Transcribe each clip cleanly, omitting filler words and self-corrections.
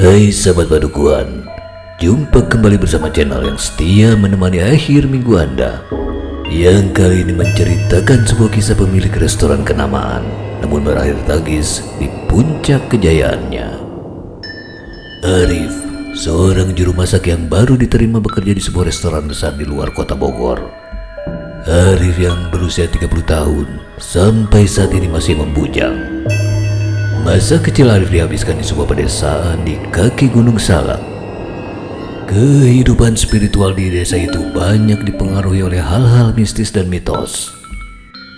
Hai sahabat padukuan, jumpa kembali bersama channel yang setia menemani akhir minggu Anda, yang kali ini menceritakan sebuah kisah pemilik restoran kenamaan namun berakhir tragis di puncak kejayaannya. Arif, seorang juru masak yang baru diterima bekerja di sebuah restoran besar di luar kota Bogor. Arif yang berusia 30 tahun sampai saat ini masih membujang. Masa kecil Arif dihabiskan di sebuah pedesaan di kaki Gunung Salak. Kehidupan spiritual di desa itu banyak dipengaruhi oleh hal-hal mistis dan mitos.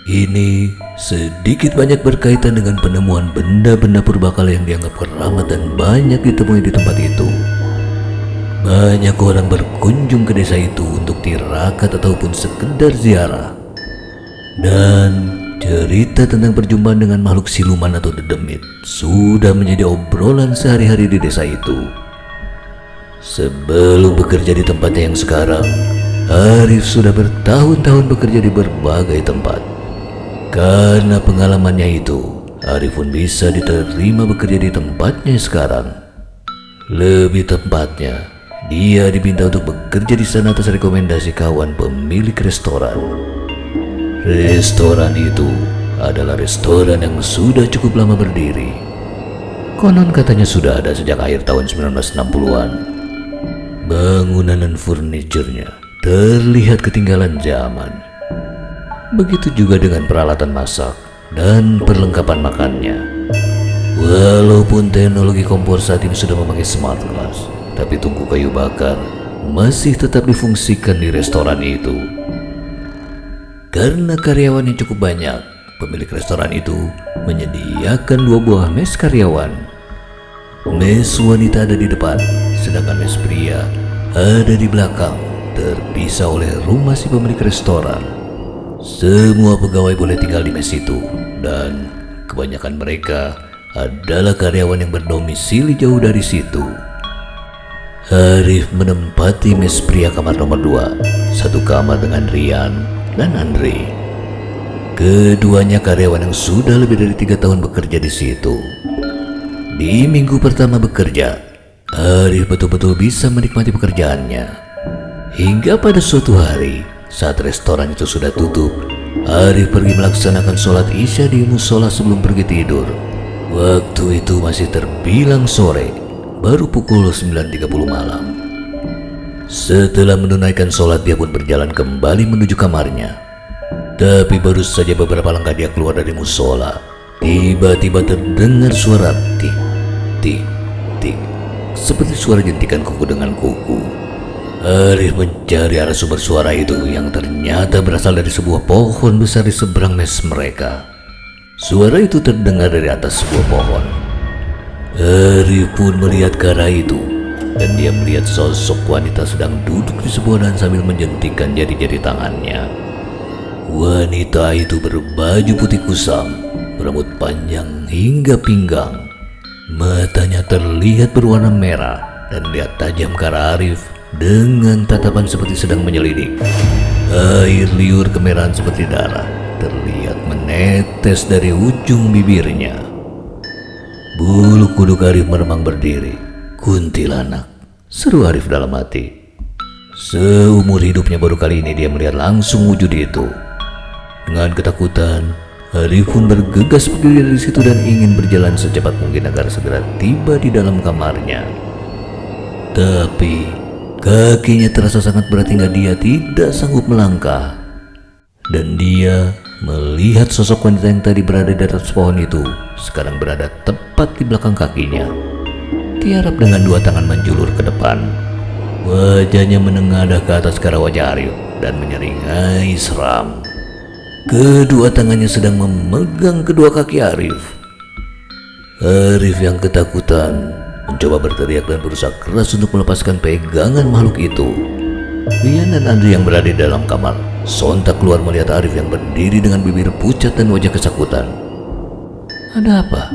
Ini sedikit banyak berkaitan dengan penemuan benda-benda purbakala yang dianggap keramat dan banyak ditemui di tempat itu. Banyak orang berkunjung ke desa itu untuk tirakat ataupun sekedar ziarah. Dan cerita tentang perjumpaan dengan makhluk siluman atau dedemit sudah menjadi obrolan sehari-hari di desa itu. Sebelum bekerja di tempatnya yang sekarang, Arif sudah bertahun-tahun bekerja di berbagai tempat. Karena pengalamannya itu, Arif pun bisa diterima bekerja di tempatnya sekarang. Lebih tepatnya, dia diminta untuk bekerja di sana atas rekomendasi kawan pemilik restoran. Restoran itu adalah restoran yang sudah cukup lama berdiri. Konon katanya sudah ada sejak akhir tahun 1960-an. Bangunan dan furniturnya terlihat ketinggalan zaman. Begitu juga dengan peralatan masak dan perlengkapan makannya. Walaupun teknologi kompor saat ini sudah memakai smart glass, tapi tungku kayu bakar masih tetap difungsikan di restoran itu. Karena karyawannya cukup banyak, pemilik restoran itu menyediakan 2 buah mes karyawan. Mes wanita ada di depan, sedangkan mes pria ada di belakang, terpisah oleh rumah si pemilik restoran. Semua pegawai boleh tinggal di mes itu, dan kebanyakan mereka adalah karyawan yang berdomisili jauh dari situ. Arif menempati mes pria kamar nomor 2, satu kamar dengan Rian dan Andre. Keduanya karyawan yang sudah lebih dari 3 tahun bekerja di situ. Di minggu pertama bekerja, Arif betul-betul bisa menikmati pekerjaannya. Hingga pada suatu hari, saat restoran itu sudah tutup, Arif pergi melaksanakan sholat isya di musola sebelum pergi tidur. Waktu itu masih terbilang sore, baru pukul 9.30 malam. Setelah menunaikan sholat, dia pun berjalan kembali menuju kamarnya. Tapi baru saja beberapa langkah dia keluar dari musola, tiba-tiba terdengar suara tik, tik, tik, seperti suara jentikan kuku dengan kuku. Arif mencari arah sumber suara itu yang ternyata berasal dari sebuah pohon besar di seberang mes mereka. Suara itu terdengar dari atas sebuah pohon. Arif pun melihat ke arah itu, dan dia melihat sosok wanita sedang duduk di sebuah dan sambil menjentikan jari-jari tangannya. Wanita itu berbaju putih kusam, berambut panjang hingga pinggang. Matanya terlihat berwarna merah dan melihat tajam ke arah Arif dengan tatapan seperti sedang menyelidik. Air liur kemerahan seperti darah terlihat menetes dari ujung bibirnya. Bulu kuduk Arif meremang berdiri. Kuntilanak, seru Arif dalam hati. Seumur hidupnya baru kali ini dia melihat langsung wujud itu. Dengan ketakutan, Arif pun bergegas berdiri dari situ dan ingin berjalan secepat mungkin agar segera tiba di dalam kamarnya. Tapi kakinya terasa sangat berat hingga dia tidak sanggup melangkah. Dan dia melihat sosok wanita yang tadi berada di atas pohon itu sekarang berada tepat di belakang kakinya. Tiarap dengan 2 tangan menjulur ke depan. Wajahnya menengadah ke atas ke arah wajah Arif dan menyeringai seram. Kedua tangannya sedang memegang kedua kaki Arif. Arif yang ketakutan mencoba berteriak dan berusaha keras untuk melepaskan pegangan makhluk itu. Rian dan Andre yang berada di dalam kamar sontak keluar melihat Arif yang berdiri dengan bibir pucat dan wajah kesakitan. "Ada apa?"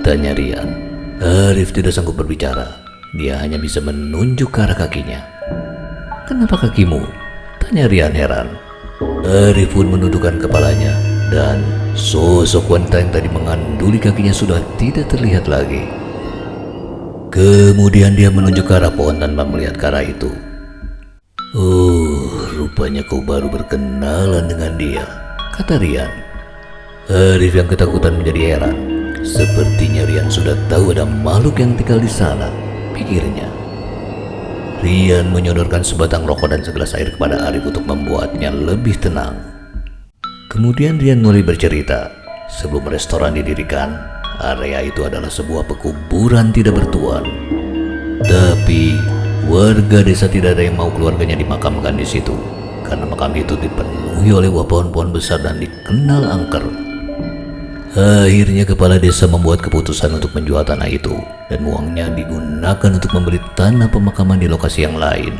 tanya Rian. Arif tidak sanggup berbicara. Dia hanya bisa menunjuk ke arah kakinya. "Kenapa kakimu?" tanya Rian heran. Arif pun menundukkan kepalanya, dan sosok wanita yang tadi menganduli kakinya sudah tidak terlihat lagi. Kemudian dia menunjuk ke arah pohon tanpa melihat ke arah itu. "Oh, rupanya kau baru berkenalan dengan dia," kata Rian. Arif yang ketakutan menjadi heran. Sepertinya Rian sudah tahu ada makhluk yang tinggal di sana, pikirnya. Rian menyodorkan sebatang rokok dan segelas air kepada Arif untuk membuatnya lebih tenang. Kemudian Rian mulai bercerita. Sebelum restoran didirikan, area itu adalah sebuah pekuburan tidak bertuan. Tapi warga desa tidak ada yang mau keluarganya dimakamkan di situ, karena makam itu dipenuhi oleh pohon-pohon besar dan dikenal angker. Akhirnya kepala desa membuat keputusan untuk menjual tanah itu, dan uangnya digunakan untuk membeli tanah pemakaman di lokasi yang lain.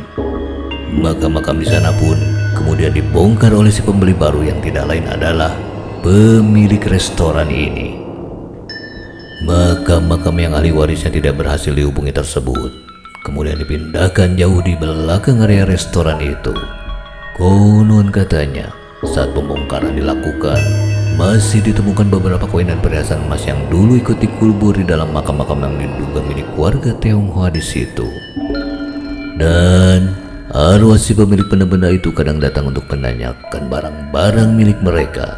Makam-makam di sana pun kemudian dibongkar oleh si pembeli baru yang tidak lain adalah pemilik restoran ini. Makam-makam yang ahli warisnya tidak berhasil dihubungi tersebut kemudian dipindahkan jauh di belakang area restoran itu. Konon katanya, saat pembongkaran dilakukan, masih ditemukan beberapa koin dan perhiasan emas yang dulu ikut dikubur di dalam makam-makam yang diduga milik warga Tionghoa di situ. Dan arwah si pemilik benda-benda itu kadang datang untuk menanyakan barang-barang milik mereka,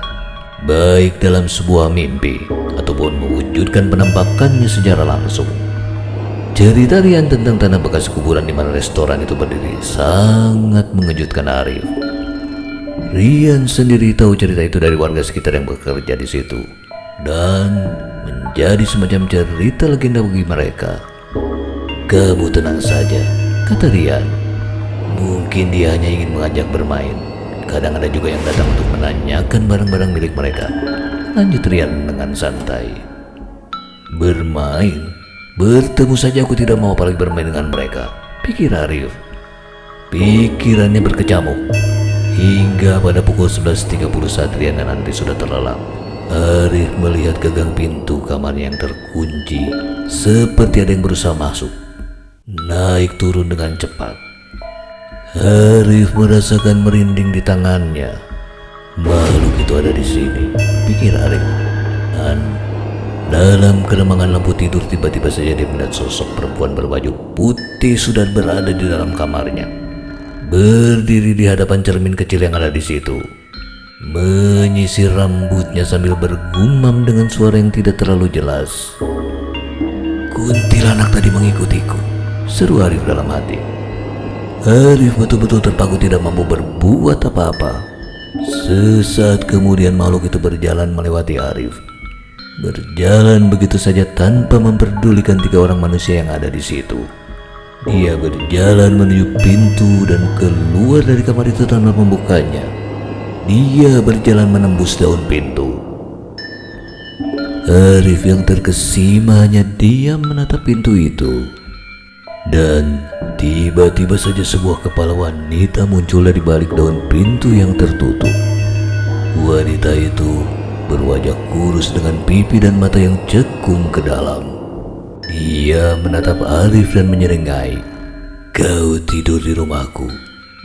baik dalam sebuah mimpi ataupun mewujudkan penampakannya secara langsung. Cerita Rian tentang tanah bekas kuburan di mana restoran itu berdiri sangat mengejutkan Arif. Rian sendiri tahu cerita itu dari warga sekitar yang bekerja di situ dan menjadi semacam cerita legenda bagi mereka. "Kamu tenang saja," kata Rian. "Mungkin dia hanya ingin mengajak bermain. Kadang ada juga yang datang untuk menanyakan barang-barang milik mereka," lanjut Rian dengan santai. "Bermain? Bertemu saja aku tidak mau apalagi bermain dengan mereka," pikir Arif. Pikirannya berkecamuk. Hingga pada pukul 11.30 saat Rian dan Andri sudah terlelap, Arif melihat gagang pintu kamarnya yang terkunci, seperti ada yang berusaha masuk. Naik turun dengan cepat. Arif merasakan merinding di tangannya. Makhluk itu ada di sini, pikir Arif. Dan dalam keremangan lampu tidur tiba-tiba saja dia melihat sosok perempuan berbaju putih sudah berada di dalam kamarnya, berdiri di hadapan cermin kecil yang ada di situ, menyisir rambutnya sambil bergumam dengan suara yang tidak terlalu jelas. "Kuntilanak tadi mengikutiku," seru Arif dalam hati. Arif betul-betul terpaku tidak mampu berbuat apa-apa. Sesaat kemudian makhluk itu berjalan melewati Arif. Berjalan begitu saja tanpa memperdulikan 3 orang manusia yang ada di situ. Dia berjalan menuju pintu dan keluar dari kamar itu tanpa membukanya. Dia berjalan menembus daun pintu. Arif yang terkesima hanya diam menatap pintu itu. Dan tiba-tiba saja sebuah kepala wanita muncul dari balik daun pintu yang tertutup. Wanita itu berwajah kurus dengan pipi dan mata yang cekung ke dalam. Dia menatap Arif dan menyerengai. "Kau tidur di rumahku,"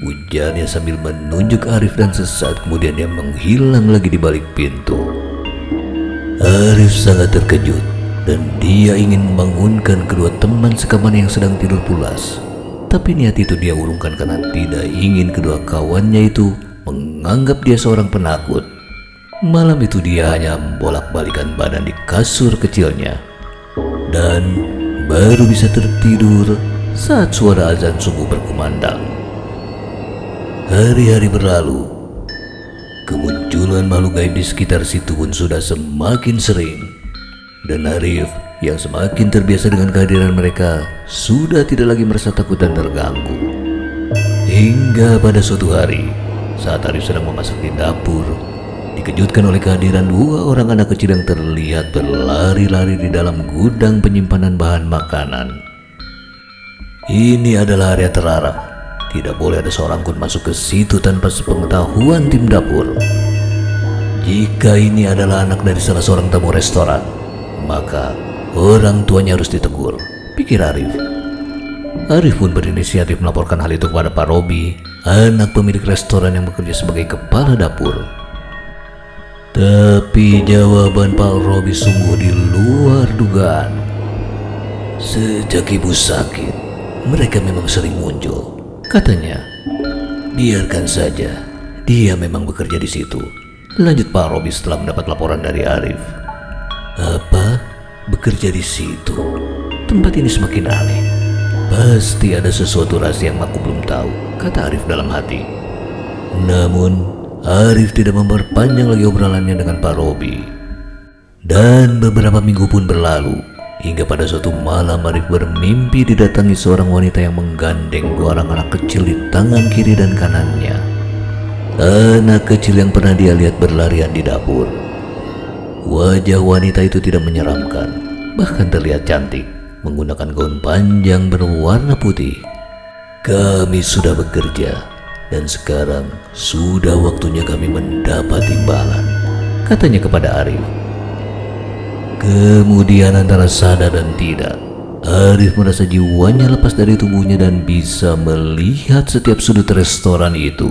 ujarnya sambil menunjuk Arif, dan sesaat kemudian dia menghilang lagi di balik pintu. Arif sangat terkejut dan dia ingin membangunkan kedua teman sekamar yang sedang tidur pulas. Tapi niat itu dia urungkan karena tidak ingin kedua kawannya itu menganggap dia seorang penakut. Malam itu dia hanya membolak-balikan badan di kasur kecilnya dan baru bisa tertidur saat suara azan subuh berkumandang. Hari-hari berlalu. Kemunculan makhluk gaib di sekitar situ pun sudah semakin sering. Dan Arif yang semakin terbiasa dengan kehadiran mereka sudah tidak lagi merasa takut dan terganggu. Hingga pada suatu hari, saat Arif sedang memasak di dapur, dikejutkan oleh kehadiran 2 orang anak kecil yang terlihat berlari-lari di dalam gudang penyimpanan bahan makanan. Ini adalah area terlarang. Tidak boleh ada seorang pun masuk ke situ tanpa sepengetahuan tim dapur. Jika ini adalah anak dari salah seorang tamu restoran, maka orang tuanya harus ditegur, pikir Arif. Arif pun berinisiatif melaporkan hal itu kepada Pak Robi, anak pemilik restoran yang bekerja sebagai kepala dapur. Tapi jawaban Pak Robi sungguh di luar dugaan. Sejak ibu sakit, mereka memang sering muncul. Katanya, biarkan saja, dia memang bekerja di situ. Lanjut Pak Robi setelah mendapat laporan dari Arif. Apa? Bekerja di situ? Tempat ini semakin aneh. Pasti ada sesuatu rahasia yang aku belum tahu, kata Arif dalam hati. Namun, Arif tidak memperpanjang lagi obrolannya dengan Pak Robi. Dan beberapa minggu pun berlalu, hingga pada suatu malam Arif bermimpi didatangi seorang wanita yang menggandeng dua orang anak kecil di tangan kiri dan kanannya. Anak kecil yang pernah dia lihat berlarian di dapur. Wajah wanita itu tidak menyeramkan, bahkan terlihat cantik, menggunakan gaun panjang berwarna putih. Kami sudah bekerja, dan sekarang sudah waktunya kami mendapat imbalan, katanya kepada Arif. Kemudian antara sadar dan tidak, Arif merasa jiwanya lepas dari tubuhnya dan bisa melihat setiap sudut restoran itu.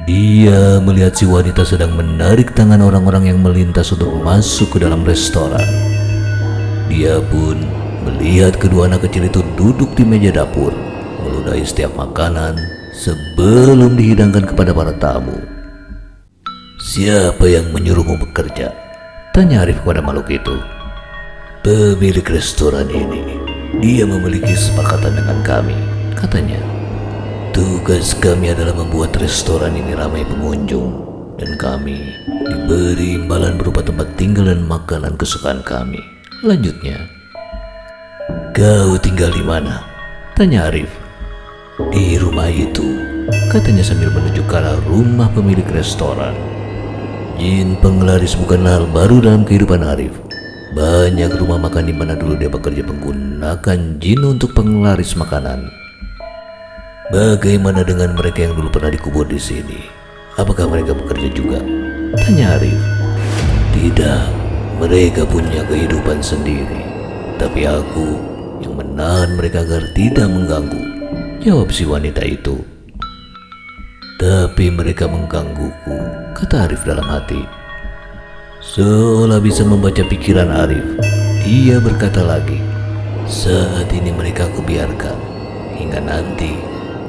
Dia melihat si wanita sedang menarik tangan orang-orang yang melintas untuk masuk ke dalam restoran. Dia pun melihat kedua anak kecil itu duduk di meja dapur, meludahi setiap makanan sebelum dihidangkan kepada para tamu. Siapa yang menyuruhmu bekerja? Tanya Arif kepada makhluk itu. Pemilik restoran ini. Dia memiliki kesepakatan dengan kami, katanya. Tugas kami adalah membuat restoran ini ramai pengunjung, dan kami diberi imbalan berupa tempat tinggal dan makanan kesukaan kami. Lanjutnya, kau tinggal di mana? Tanya Arif. Di rumah itu, katanya sambil menunjuk ke arah rumah pemilik restoran. Jin penglaris bukanlah hal baru dalam kehidupan Arif. Banyak rumah makan di mana dulu dia bekerja menggunakan jin untuk penglaris makanan. Bagaimana dengan mereka yang dulu pernah dikubur di sini? Apakah mereka bekerja juga? Tanya Arif. Tidak, mereka punya kehidupan sendiri. Tapi aku yang menahan mereka agar tidak mengganggu, jawab si wanita itu. Tapi mereka menggangguku, kata Arif dalam hati. Seolah bisa membaca pikiran Arif, dia berkata lagi, saat ini mereka aku biarkan, hingga nanti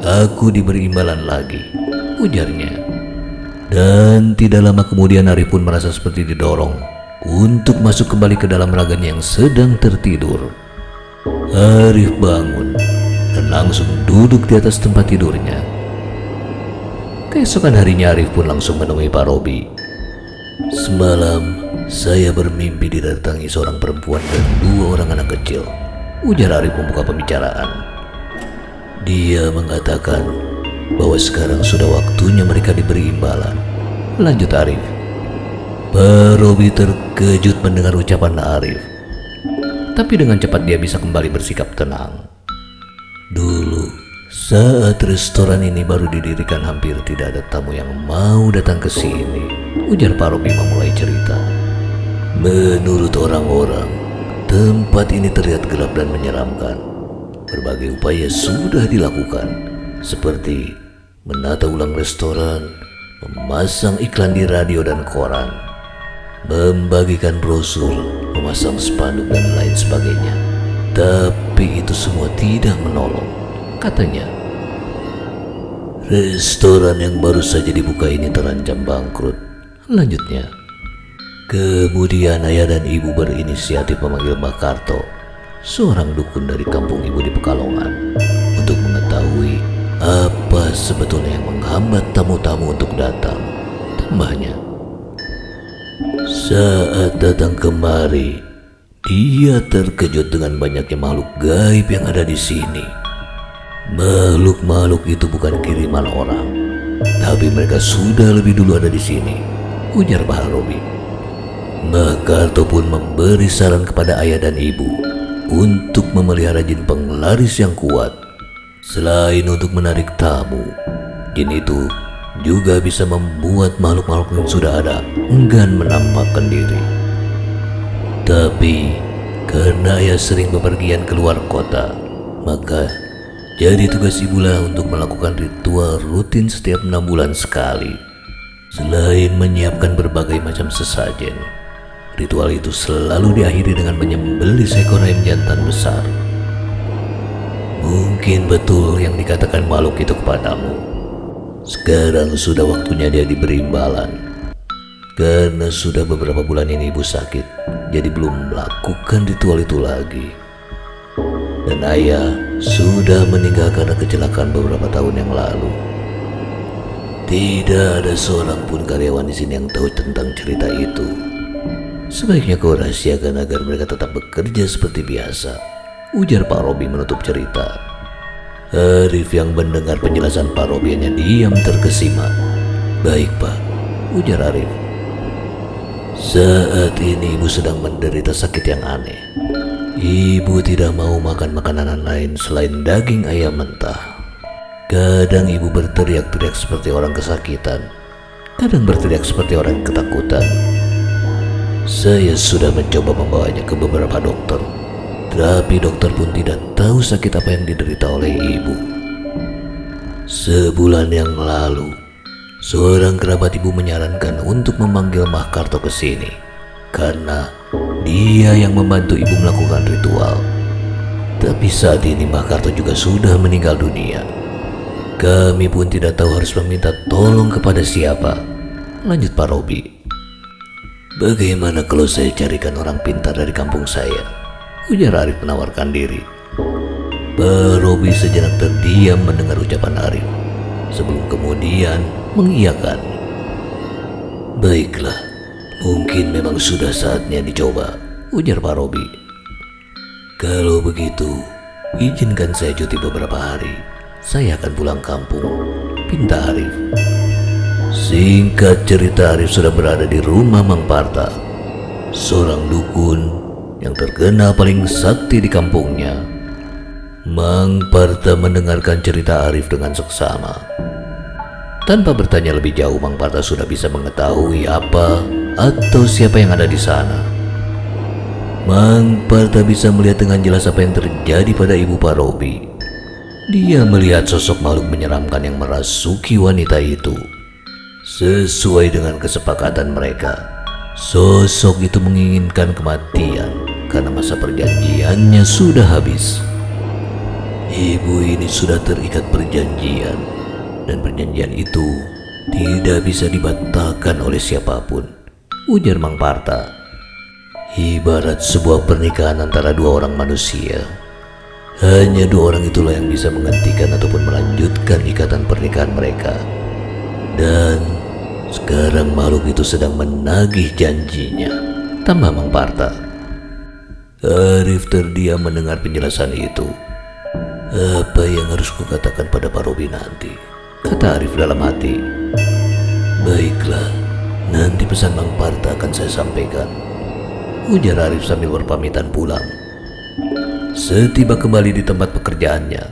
aku diberi imbalan lagi, ujarnya. Dan tidak lama kemudian Arif pun merasa seperti didorong untuk masuk kembali ke dalam raganya yang sedang tertidur. Arif bangun dan langsung duduk di atas tempat tidurnya. Keesokan harinya Arif pun langsung menemui Pak Robi. Semalam saya bermimpi didatangi seorang perempuan dan dua orang anak kecil, ujar Arif membuka pembicaraan. Dia mengatakan bahwa sekarang sudah waktunya mereka diberi imbalan, lanjut Arif. Pak Robi terkejut mendengar ucapan Arif, tapi dengan cepat dia bisa kembali bersikap tenang. Dulu, saat restoran ini baru didirikan, hampir tidak ada tamu yang mau datang ke sini, ujar Pak Robi memulai cerita. Menurut orang-orang, tempat ini terlihat gelap dan menyeramkan. Berbagai upaya sudah dilakukan, seperti menata ulang restoran, memasang iklan di radio dan koran, membagikan brosur, memasang spanduk dan lain sebagainya. Tapi itu semua tidak menolong, katanya. Restoran yang baru saja dibuka ini terancam bangkrut, lanjutnya. Kemudian ayah dan ibu berinisiatif memanggil Mbak Karto, seorang dukun dari kampung ibu di Pekalongan, untuk mengetahui apa sebetulnya yang menghambat tamu-tamu untuk datang. Tambahnya, saat datang kemari, dia terkejut dengan banyaknya makhluk gaib yang ada di sini. Makhluk-makhluk itu bukan kiriman orang, tapi mereka sudah lebih dulu ada di sini, ujar Pak Robi. Mbak Karto pun memberi saran kepada ayah dan ibu untuk memelihara jin penglaris yang kuat. Selain untuk menarik tamu, jin itu juga bisa membuat makhluk-makhluk yang sudah ada enggan menampakkan diri. Tapi karena ayah sering bepergian keluar kota, maka jadi tugas ibulah untuk melakukan ritual rutin setiap 6 bulan sekali. Selain menyiapkan berbagai macam sesajen, Ritual itu selalu diakhiri dengan menyembelih seekor ayam jantan besar. Mungkin betul yang dikatakan makhluk itu kepadamu. Sekarang sudah waktunya dia diberi imbalan. Karena sudah beberapa bulan ini ibu sakit, jadi belum melakukan ritual itu lagi. Dan ayah sudah meninggal karena kecelakaan beberapa tahun yang lalu. Tidak ada seorang pun karyawan di sini yang tahu tentang cerita itu. Sebaiknya kau rahasiakan agar mereka tetap bekerja seperti biasa, ujar Pak Robi menutup cerita. Arif yang mendengar penjelasan Pak Robi hanya diam terkesima. Baik Pak, ujar Arif. Saat ini ibu sedang menderita sakit yang aneh. Ibu tidak mau makan makanan lain selain daging ayam mentah. Kadang ibu berteriak-teriak seperti orang kesakitan. Kadang berteriak seperti orang ketakutan. Saya sudah mencoba membawanya ke beberapa dokter, tapi dokter pun tidak tahu sakit apa yang diderita oleh ibu. Sebulan yang lalu, seorang kerabat ibu menyarankan untuk memanggil Mbah Karto ke sini karena dia yang membantu ibu melakukan ritual. Tapi saat ini Mbah Karto juga sudah meninggal dunia. Kami pun tidak tahu harus meminta tolong kepada siapa, lanjut Pak Robi. Bagaimana kalau saya carikan orang pintar dari kampung saya? Ujar Arif menawarkan diri. Pak Robi sejenak terdiam mendengar ucapan Arif, sebelum kemudian mengiyakan. Baiklah, mungkin memang sudah saatnya dicoba, ujar Pak Robi. Kalau begitu, izinkan saya cuti beberapa hari. Saya akan pulang kampung, pinta Arif. Singkat cerita, Arif sudah berada di rumah Mang Parta, seorang dukun yang terkenal paling sakti di kampungnya. Mang Parta mendengarkan cerita Arif dengan seksama. Tanpa bertanya lebih jauh, Mang Parta sudah bisa mengetahui apa atau siapa yang ada di sana. Mang Parta bisa melihat dengan jelas apa yang terjadi pada ibu Pak Robi. Dia melihat sosok makhluk menyeramkan yang merasuki wanita itu. Sesuai dengan kesepakatan mereka, sosok itu menginginkan kematian karena masa perjanjiannya sudah habis. Ibu ini sudah terikat perjanjian, dan perjanjian itu tidak bisa dibatalkan oleh siapapun, ujar Mang Parta. Ibarat sebuah pernikahan antara dua orang manusia. Hanya dua orang itulah yang bisa menghentikan ataupun melanjutkan ikatan pernikahan mereka. Dan sekarang makhluk itu sedang menagih janjinya, tambah Mang Parta. Arif terdiam mendengar penjelasan itu. Apa yang harus kukatakan pada Pak Robi nanti? Kata Arif dalam hati. Baiklah, nanti pesan Mang Parta akan saya sampaikan, ujar Arif sambil berpamitan pulang. Setiba kembali di tempat pekerjaannya,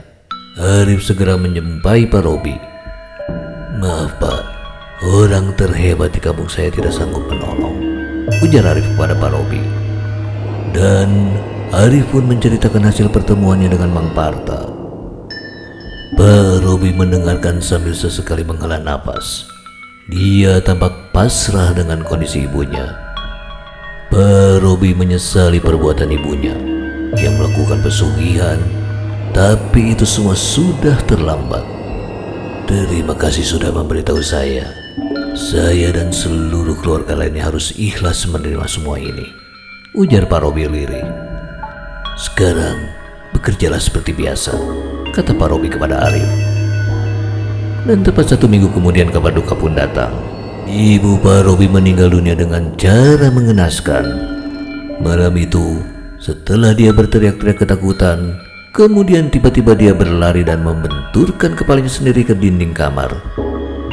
Arif segera menjumpai Pak Robi. Maaf Pak, orang terhebat di kampung saya tidak sanggup menolong, ujar Arif kepada Pak Robi. Dan Arif pun menceritakan hasil pertemuannya dengan Mang Parta. Pak Robi mendengarkan sambil sesekali menghela napas. Dia tampak pasrah dengan kondisi ibunya. Pak Robi menyesali perbuatan ibunya yang melakukan pesugihan, tapi itu semua sudah terlambat. Terima kasih sudah memberitahu saya. Saya dan seluruh keluarga lainnya harus ikhlas menerima semua ini, ujar Pak Robi lirih. Sekarang bekerjalah seperti biasa, kata Pak Robi kepada Arif. Dan tepat 1 minggu kemudian kabar duka pun datang. Ibu Pak Robi meninggal dunia dengan cara mengenaskan. Malam itu, setelah dia berteriak-teriak ketakutan, kemudian tiba-tiba dia berlari dan membenturkan kepalanya sendiri ke dinding kamar.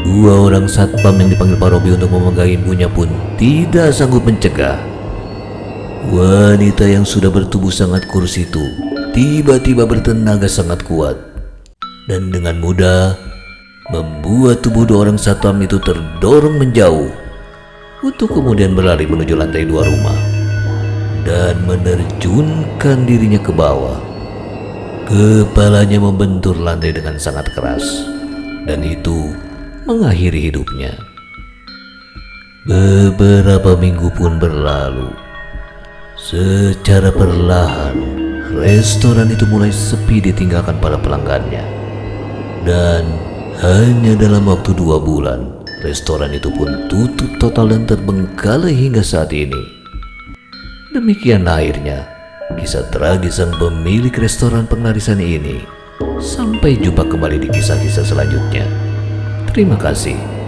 2 orang satpam yang dipanggil Pak Robi untuk memegang ibunya pun tidak sanggup mencegah. Wanita yang sudah bertubuh sangat kurus itu tiba-tiba bertenaga sangat kuat, dan dengan mudah membuat tubuh 2 orang satpam itu terdorong menjauh untuk kemudian berlari menuju lantai 2 rumah dan menerjunkan dirinya ke bawah. Kepalanya membentur lantai dengan sangat keras, dan itu mengakhiri hidupnya. Beberapa minggu pun berlalu. Secara perlahan, restoran itu mulai sepi ditinggalkan para pelanggannya. Dan hanya dalam waktu 2 bulan, restoran itu pun tutup total dan terbengkalai hingga saat ini. Demikian akhirnya kisah tragis sang pemilik restoran penglaris ini. Sampai jumpa kembali di kisah-kisah selanjutnya. Terima kasih.